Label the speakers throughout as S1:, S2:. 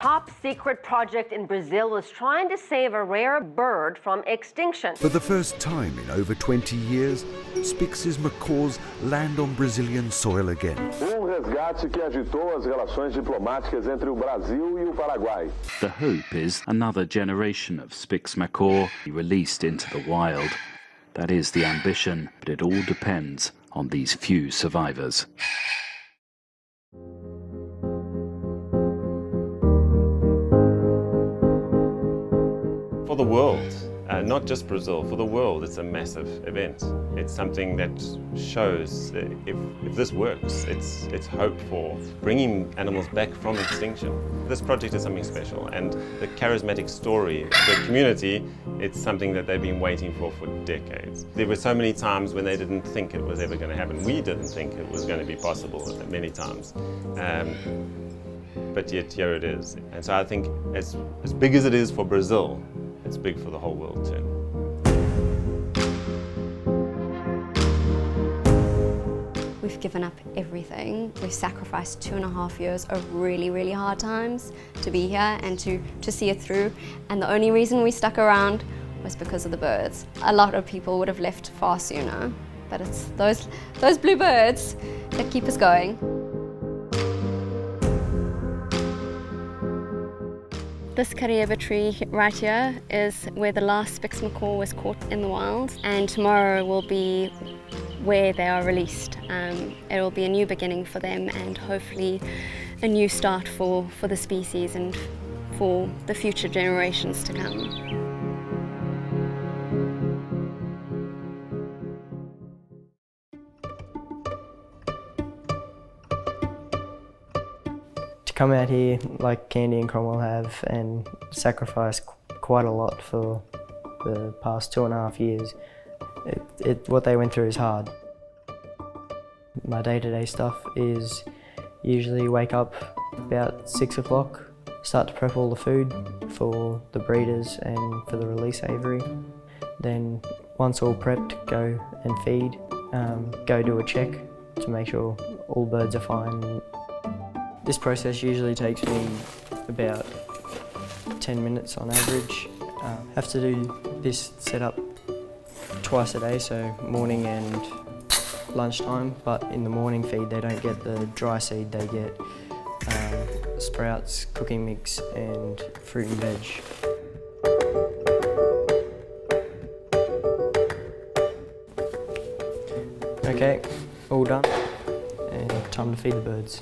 S1: top-secret project in Brazil is trying to save a rare bird from extinction.
S2: For the first time in over 20 years, Spix's macaws land on Brazilian soil again.
S3: Resgate que agitou as relações diplomáticas entre o Brasil e o Paraguai.
S4: The hope is another generation of Spix macaw released into the wild. That is the ambition, but it all depends on these few survivors.
S5: For the world, not just Brazil, for the world, it's a massive event. It's something that shows that if this works, it's hope for bringing animals back from extinction. This project is something special, and the charismatic story of the community, it's something that they've been waiting for decades. There were so many times when they didn't think it was ever going to happen. We didn't think it was going to be possible many times. But yet here it is. And so I think as big as it is for Brazil, it's big for the whole world too.
S6: We've given up everything. We've sacrificed 2.5 years of really, really hard times to be here and to see it through. And the only reason we stuck around was because of the birds. A lot of people would have left far sooner, but it's those blue birds that keep us going. This Caribe tree right here is where the last Spix macaw was caught in the wild, and tomorrow will be where they are released. It will be a new beginning for them and hopefully a new start for the species and for the future generations to come.
S7: Come out here like Candy and Cromwell have and sacrifice quite a lot for the past 2.5 years. What they went through is hard. My day-to-day stuff is usually wake up about 6 o'clock, start to prep all the food for the breeders and for the release aviary. Then once all prepped, go and feed, go do a check to make sure all birds are fine. This process usually takes me about 10 minutes on average. Have to do this setup twice a day, so morning and lunchtime, but in the morning feed they don't get the dry seed, they get sprouts, cooking mix and fruit and veg. Okay, all done, and time to feed the birds.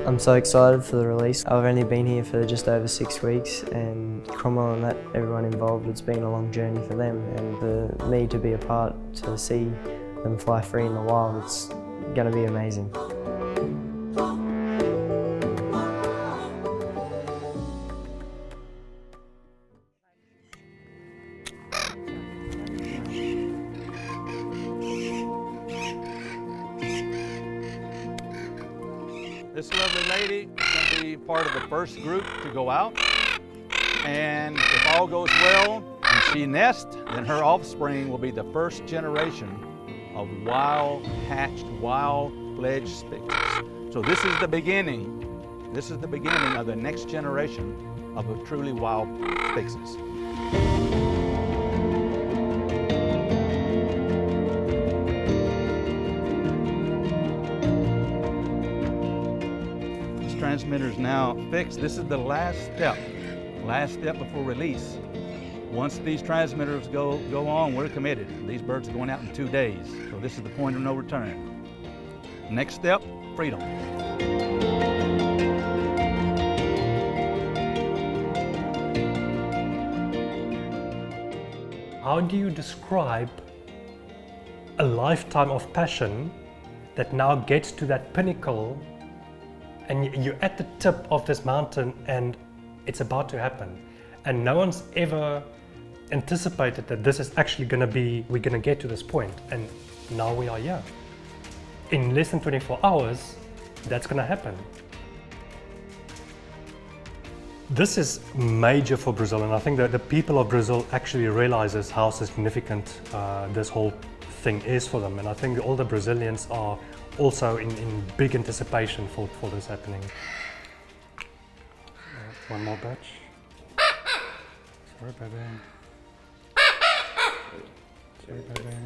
S7: I'm so excited for the release. I've only been here for just over 6 weeks, and Cromwell and everyone involved, it's been a long journey for them, and for me to be a part, to see them fly free in the wild, it's going to be amazing.
S8: This lovely lady is going to be part of the first group to go out, and if all goes well and she nests, then her offspring will be the first generation of wild-hatched, wild-fledged Spixes. So this is the beginning. This is the beginning of the next generation of a truly wild Spixes. Transmitter is now fixed. This is the last step before release. Once these transmitters go on, we're committed. These birds are going out in 2 days, so this is the point of no return. Next step, freedom.
S9: How do you describe a lifetime of passion that now gets to that pinnacle, and you're at the tip of this mountain and it's about to happen? And no one's ever anticipated that this is actually going to be, we're going to get to this point, and now we are here. In less than 24 hours, that's going to happen. This is major for Brazil, and I think that the people of Brazil actually realizes how significant this whole thing is for them, and I think all the Brazilians are also in big anticipation for this happening. One more batch. Sorry, baby. Sorry, baby.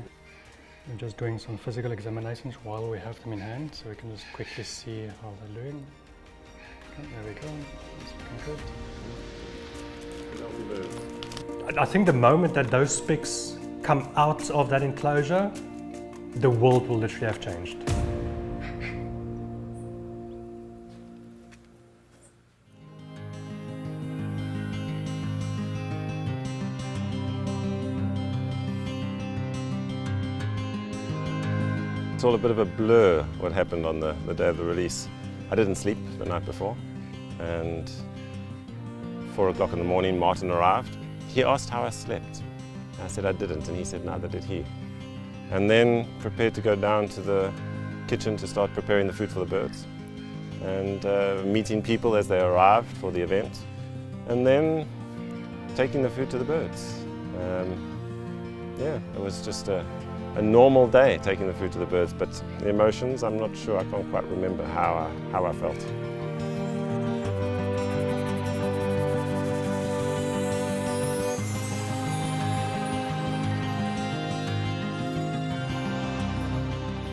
S9: I'm just doing some physical examinations while we have them in hand, so we can just quickly see how they're doing. Okay, there we go. That's looking good. I think the moment that those spics come out of that enclosure, the world will literally have changed.
S5: It's all a bit of a blur what happened on the day of the release. I didn't sleep the night before, and 4 o'clock in the morning Martin arrived. He asked how I slept. I said I didn't, and he said neither did he. And then prepared to go down to the kitchen to start preparing the food for the birds, and meeting people as they arrived for the event, and then taking the food to the birds. Yeah, it was just a normal day taking the food to the birds, but the emotions, I'm not sure, I can't quite remember how I felt.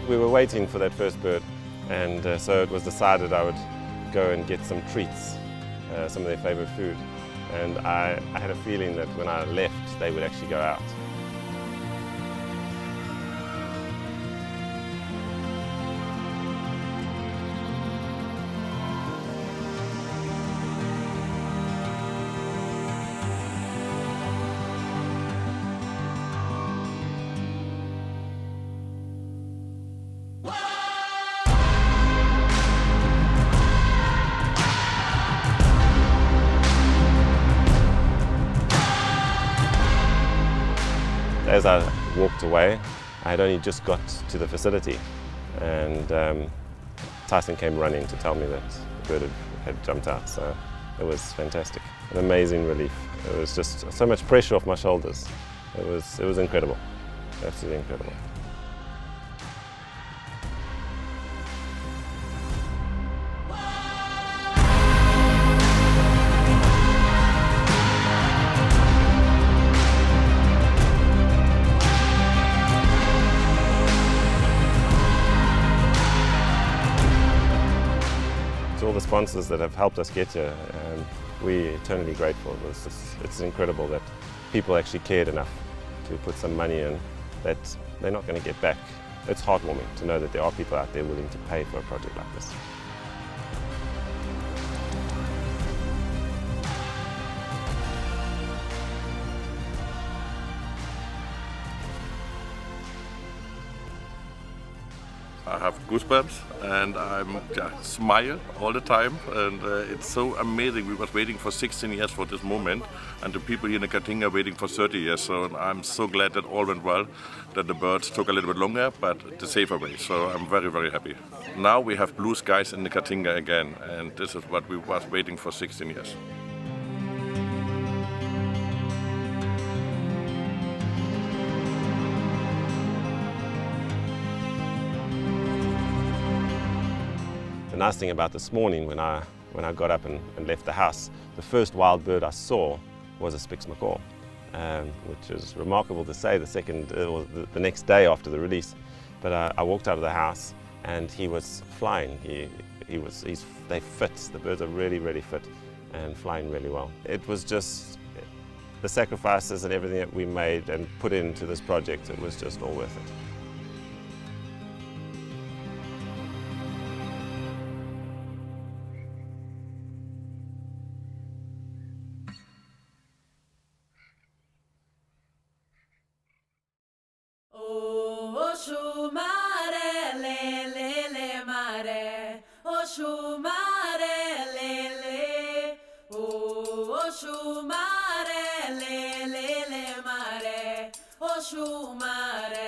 S5: We were waiting for that first bird, and so it was decided I would go and get some treats, some of their favourite food. And I had a feeling that when I left, they would actually go out. As I walked away, I had only just got to the facility, and Tyson came running to tell me that the bird had jumped out, so it was fantastic. An amazing relief. It was just so much pressure off my shoulders. It was incredible, absolutely incredible. To all the sponsors that have helped us get here, we're eternally grateful. It's incredible that people actually cared enough to put some money in that they're not going to get back. It's heartwarming to know that there are people out there willing to pay for a project like this.
S10: I have goosebumps, and I'm smile all the time, and it's so amazing. We was waiting for 16 years for this moment, and the people here in Caatinga are waiting for 30 years. So I'm so glad that all went well, that the birds took a little bit longer, but the safer way. So I'm very, very happy. Now we have blue skies in the Caatinga again, and this is what we was waiting for 16 years.
S5: The nice thing about this morning, when I got up and left the house, the first wild bird I saw was a Spix macaw, which is remarkable to say. The next day after the release, but I walked out of the house and he was flying. They fit. The birds are really, really fit and flying really well. It was just the sacrifices and everything that we made and put into this project. It was just all worth it.
S11: Oxu maré, lê, lê, lê, maré. Oxu maré, lê, lê. Oxu maré. Oxumare.